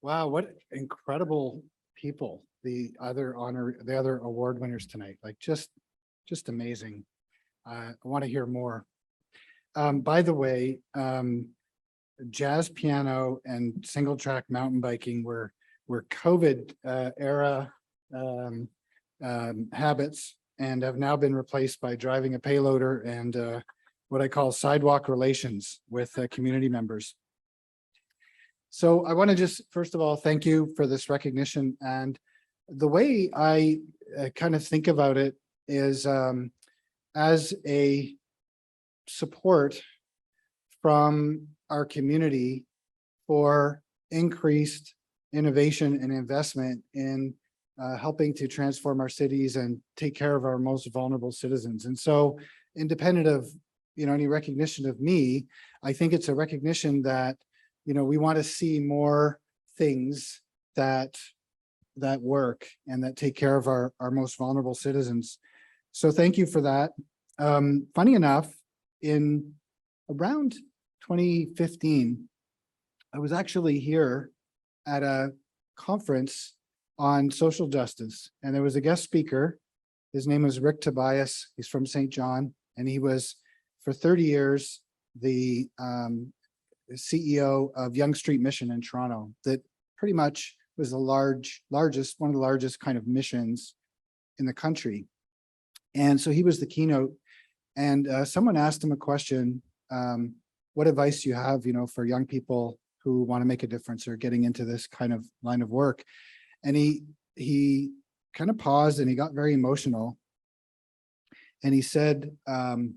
Wow, what incredible people, the other award winners tonight, like just amazing. I want to hear more. By the way, jazz piano and single track mountain biking were COVID era habits and have now been replaced by driving a payloader and what I call sidewalk relations with community members. So I want to just, first of all, thank you for this recognition. And the way I kind of think about it is as a support from our community for increased innovation and investment in helping to transform our cities and take care of our most vulnerable citizens. And so independent of any recognition of me, I think it's a recognition that we want to see more things that work and that take care of our most vulnerable citizens. So thank you for that. Funny enough, in around 2015, I was actually here at a conference on social justice, and there was a guest speaker. His name was Rick Tobias. He's from St. John, and he was for 30 years the CEO of Yonge Street Mission in Toronto, that pretty much was the one of the largest kind of missions in the country. And so he was the keynote, and someone asked him a question, what advice do you have, for young people who want to make a difference or getting into this kind of line of work? And he kind of paused and he got very emotional. And he said, I'm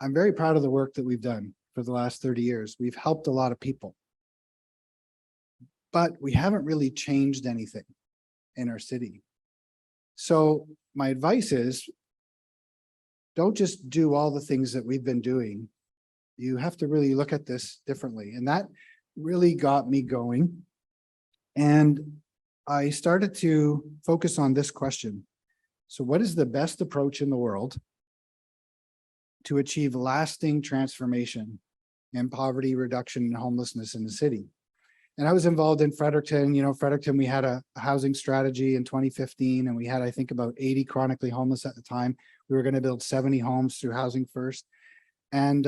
very proud of the work that we've done for the last 30 years. We've helped a lot of people, but we haven't really changed anything in our city. So my advice is, don't just do all the things that we've been doing. You have to really look at this differently. And that really got me going. And I started to focus on this question. So what is the best approach in the world to achieve lasting transformation and poverty reduction and homelessness in the city? And I was involved in Fredericton. Fredericton, we had a housing strategy in 2015, and we had, I think, about 80 chronically homeless at the time. We were going to build 70 homes through Housing First. And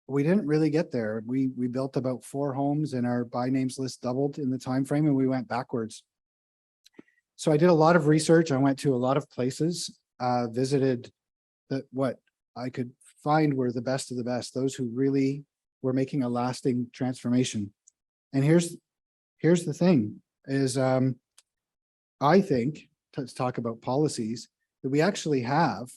we didn't really get there. We built about 4 homes, and our by names list doubled in the time frame, and we went backwards. So I did a lot of research. I went to a lot of places, visited what I could find were the best of the best, those who really were making a lasting transformation. And here's the thing is, I think, let's talk about policies, that we actually have,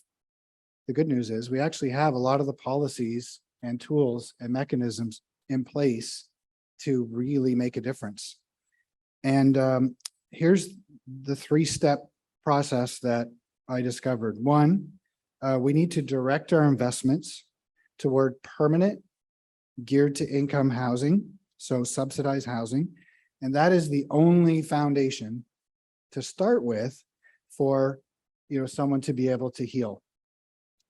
the good news is we actually have a lot of the policies and tools and mechanisms in place to really make a difference. And here's the 3-step process that I discovered. One, we need to direct our investments toward permanent, geared to income housing, so subsidized housing. And that is the only foundation to start with for someone to be able to heal.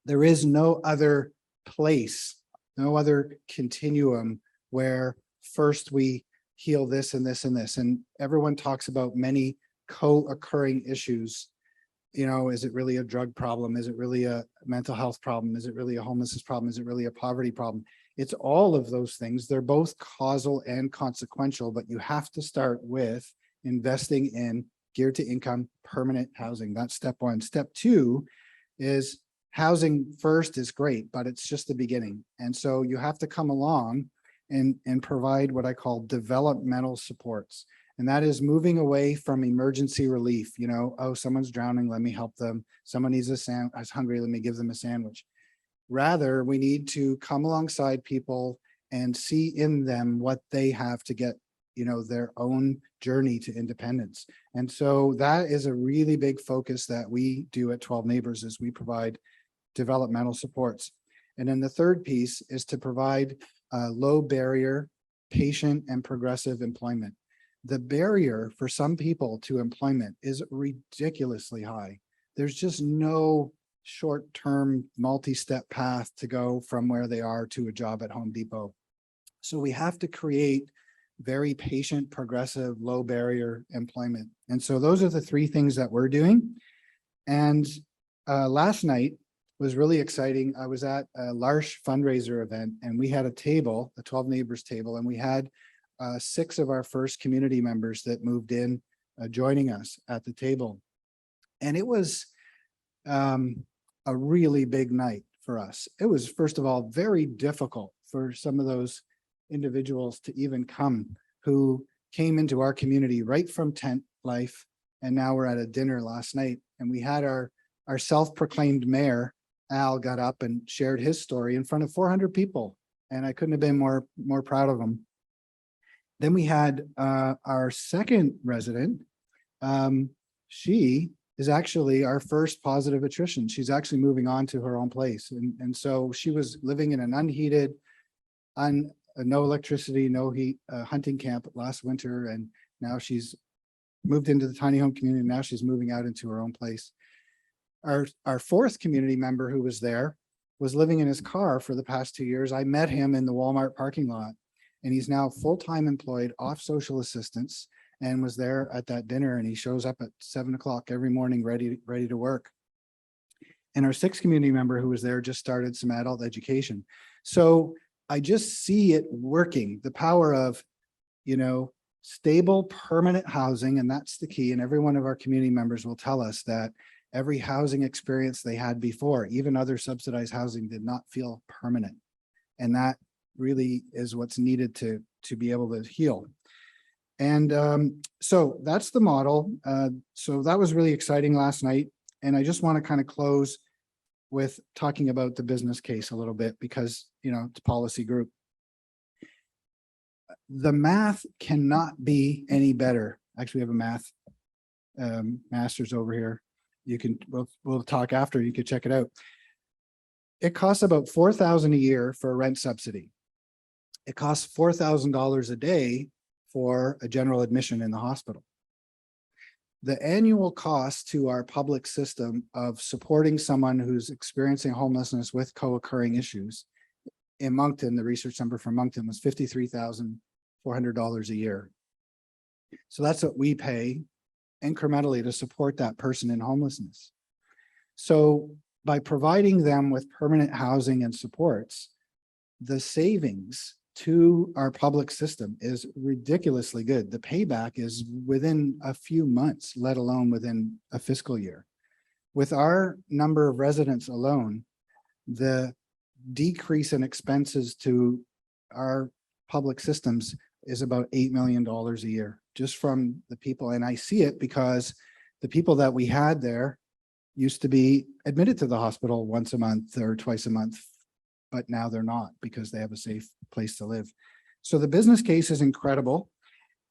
There is no other place, no other continuum where first we heal this and this and this. And everyone talks about many co-occurring issues. Is it really a drug problem? Is it really a mental health problem? Is it really a homelessness problem? Is it really a poverty problem? It's all of those things. They're both causal and consequential, but you have to start with investing in geared to income permanent housing. That's step 1. Step 2 is housing first is great, but it's just the beginning. And so you have to come along and provide what I call developmental supports. And that is moving away from emergency relief. Oh, someone's drowning, let me help them. Someone needs is hungry, let me give them a sandwich. Rather, we need to come alongside people and see in them what they have to get, their own journey to independence. And so that is a really big focus that we do at 12 Neighbors, is we provide developmental supports. And then the third piece is to provide low barrier, patient and progressive employment. The barrier for some people to employment is ridiculously high. There's just no short-term multi-step path to go from where they are to a job at Home Depot. So we have to create very patient, progressive, low barrier employment. And so those are the three things that we're doing. And last night was really exciting. I was at a large fundraiser event and we had a table, a 12 neighbors table, and we had 6 of our first community members that moved in joining us at the table. And it was a really big night for us. It was, first of all, very difficult for some of those individuals to even come who came into our community right from tent life. And now we're at a dinner last night and we had our self-proclaimed mayor, Al, got up and shared his story in front of 400 people. And I couldn't have been more proud of him. Then we had our second resident. She is actually our first positive attrition. She's actually moving on to her own place. And so she was living in an unheated, no electricity, no heat hunting camp last winter. And now she's moved into the tiny home community. Now she's moving out into her own place. Our fourth community member who was there was living in his car for the past 2 years. I met him in the Walmart parking lot and he's now full-time employed off social assistance and was there at that dinner, and he shows up at 7 o'clock every morning ready to work. And our sixth community member who was there just started some adult education. So I just see it working, the power of, you know, stable, permanent housing. And that's the key. And every one of our community members will tell us that every housing experience they had before, even other subsidized housing, did not feel permanent. And that really is what's needed to be able to heal. And so that's the model. So that was really exciting last night. And I just want to kind of close with talking about the business case a little bit because, you know, it's a policy group. The math cannot be any better. Actually, we have a math master's over here. You can, we'll talk after, you can check it out. It costs about $4,000 a year for a rent subsidy. It costs $4,000 a day for a general admission in the hospital. The annual cost to our public system of supporting someone who's experiencing homelessness with co-occurring issues in Moncton, the research number from Moncton was $53,400 a year. So that's what we pay incrementally to support that person in homelessness. So by providing them with permanent housing and supports, the savings to our public system is ridiculously good. The payback is within a few months, let alone within a fiscal year. With our number of residents alone, the decrease in expenses to our public systems is about $8 million a year, just from the people. And I see it because the people that we had there used to be admitted to the hospital once a month or twice a month, but now they're not because they have a safe place to live. So the business case is incredible.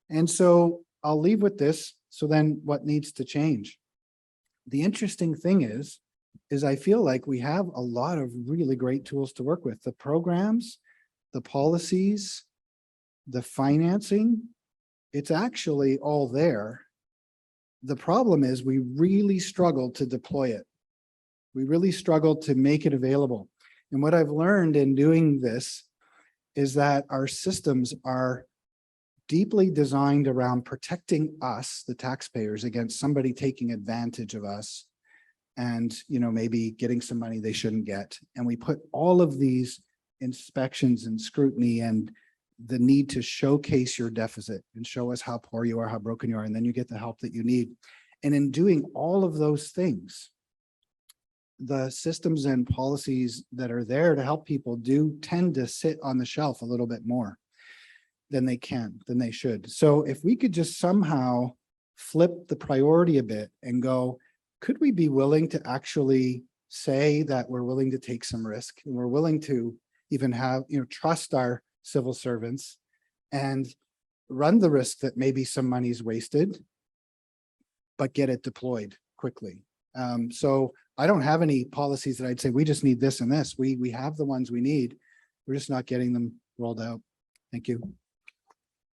And so I'll leave with this. So then what needs to change? The interesting thing is I feel like we have a lot of really great tools to work with. The programs, the policies, the financing, it's actually all there. The problem is we really struggle to deploy it. We really struggle to make it available. And what I've learned in doing this is that our systems are deeply designed around protecting us, the taxpayers, against somebody taking advantage of us and, you know, maybe getting some money they shouldn't get. And we put all of these inspections and scrutiny and the need to showcase your deficit and show us how poor you are, how broken you are, and then you get the help that you need. And in doing all of those things, the systems and policies that are there to help people do tend to sit on the shelf a little bit more than they should. So if we could just somehow flip the priority a bit and go, could we be willing to actually say that we're willing to take some risk and we're willing to even have, you know, trust our civil servants and run the risk that maybe some money's wasted, but get it deployed quickly. So I don't have any policies that I'd say we just need this and this. We have the ones we need. We're just not getting them rolled out. Thank you.